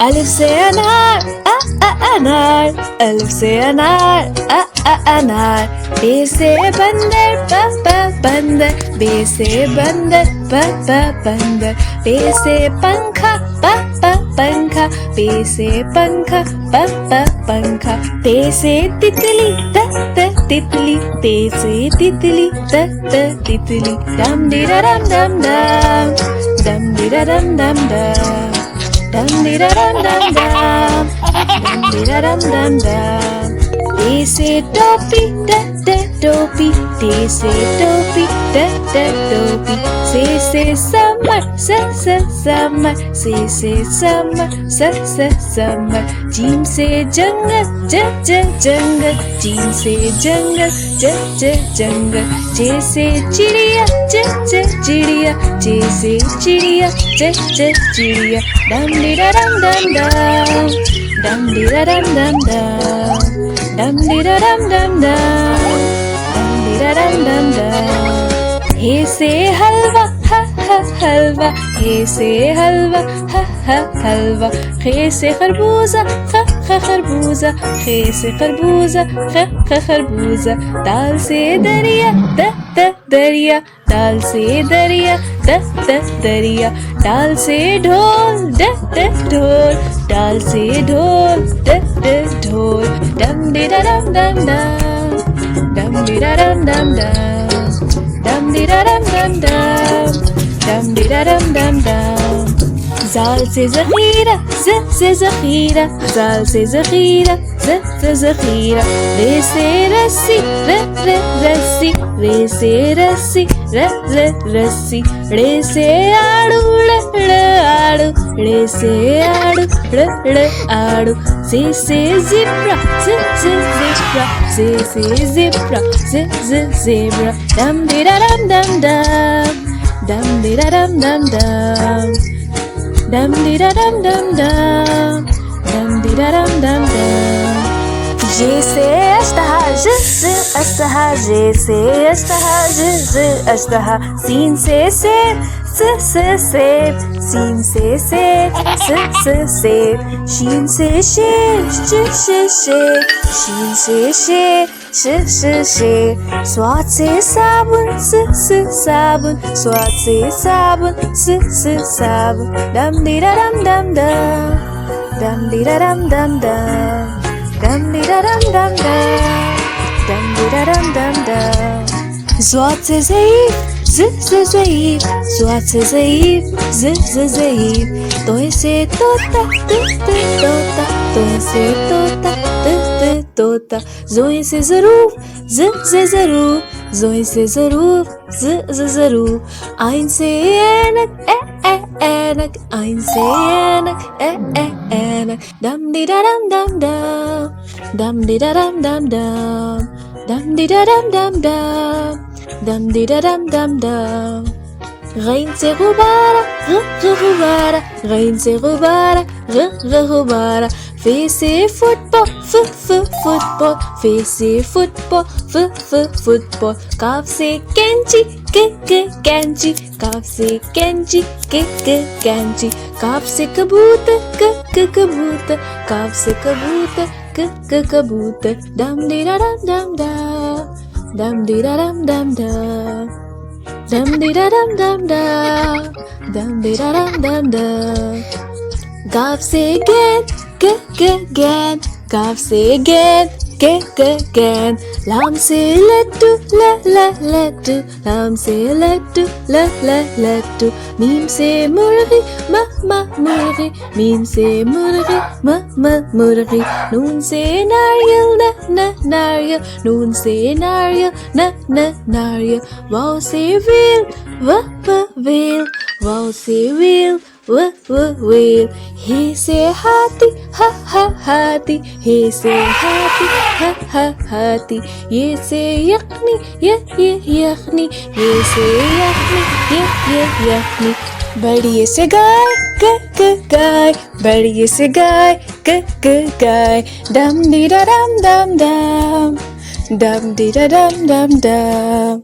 अलिफ से अनार अनार, अलिफ से अनार अनार। बे से बंदर बंदर, बे से बंदर बंदर। बे से पंखा पंखा, बे से पंखा पंखा। ते से तितली तितली, ते से तितली तितली। डम डिरा डम डम डम, डम डिरा डम डम डम, डम डिरा डम डम डम, डम डिरा डम डम डम। ते से टोपी टोपी, ते से टोपी टोपी। से समर समर, से समर समर। जीम से जंगल जंगल, जीम से जंगल जंगल। जे से चिड़िया चिड़िया, जे से चिड़िया चिड़िया। डम डिरा डम डम डम, डम डिरा डम डम डम, डम डिरा डम डम डम, डम डिरा डम डम डम। हे से हलवा हलवा, हे से हलवा हलवा। खे से खरबूजा खरबूजा, खे से खरबूजा खरबूजा। दाल से दरिया दरिया, दाल से दरिया दरिया। डाल से ढोल ढोल, डाल से ढोल ढोल। डम डिरा डम डम डम, डम डिरा डम डम डम, डम डिरा डम डम डम, डम डिरा डम डम डम। जाल से ज़ख़ीरा ज़ख़ीरा, जाल से ज़ख़ीरा ज़ख़ीरा। रे से रस्सी रस्सी, रे से रस्सी रस्सी। रे से आड़ू आड़ू, रे से आड़ू आड़ू। से ज़ेब्रा ज़ेब्रा, से ज़ेब्रा ज़ेब्रा। डम डिरा डम डम डम, डम डिरा डम डम डम, डम डिरा डम डम डम, डम डिरा डम डम डम। जे से अष्टहा अष्टहा, जे से अष्टहा अष्टहा। सीन से सेब सेब, सीन से सेब सेब। शीन से शेर शीन से शेर। स्वाद से साबुन साबुन, स्वाद से साबुन साबुन। डम डिरा डम डम डम, डम डिरा डम डम डम, डम डिरा डम डम डम, डम डिरा डम डम डम। ज़्वाद से ज़ईफ़ ज़ईफ़, ज़्वाद से ज़ईफ़ ज़ईफ़। तोय से तोता तोता, तोय से तोता तोता। ज़ोय से ज़रूफ़ ज़रूफ़, ज़ोय से ज़रूफ़ ज़रूफ़। आइन से ऐनक ऐनक, आइन से ऐनक ऐनक। डम डिरा डम डम डम, डम डिरा डम डम डम, डम डिरा डम डम डम, डम डिरा डम डम डम। गैन से गुब्बारा गुब्बारा, गैन से गुब्बारा गुब्बारा। फे से फुटबॉल फुटबॉल, फे से फुटबॉल फुटबॉल। काफ से कैंची कैंची, काफ से कैंची कैंची। काफ से कबूतर कबूतर, काफ से कबूतर कबूतर। डम डिरा डम डम डम, डम डिरा डम डम डम, डम डिरा डम डम डम, डम डिरा डम डम डम। गाफ से गेंद गेंद, गाफ से गेंद गेंद। लाम से लड्डू लड्डू, लाम से लड्डू लड्डू। मीम से मुर्गी मुर्गी, मीम से मुर्गी मुर्गी। नून से नारियल नारियल, नून से नारियल नारियल। वाव से व्हेल व्हेल, वाव से व्हेल व्हेल। हे से हाथी हाथी, हे से हाथी हाथी। ये से यखनी यखनी, ये से यखनी यखनी। बढ़िए से गाय गाय, बढ़िए से गाय गाय। डम डिरा डम डम डम, डम डिरा डम डम डम।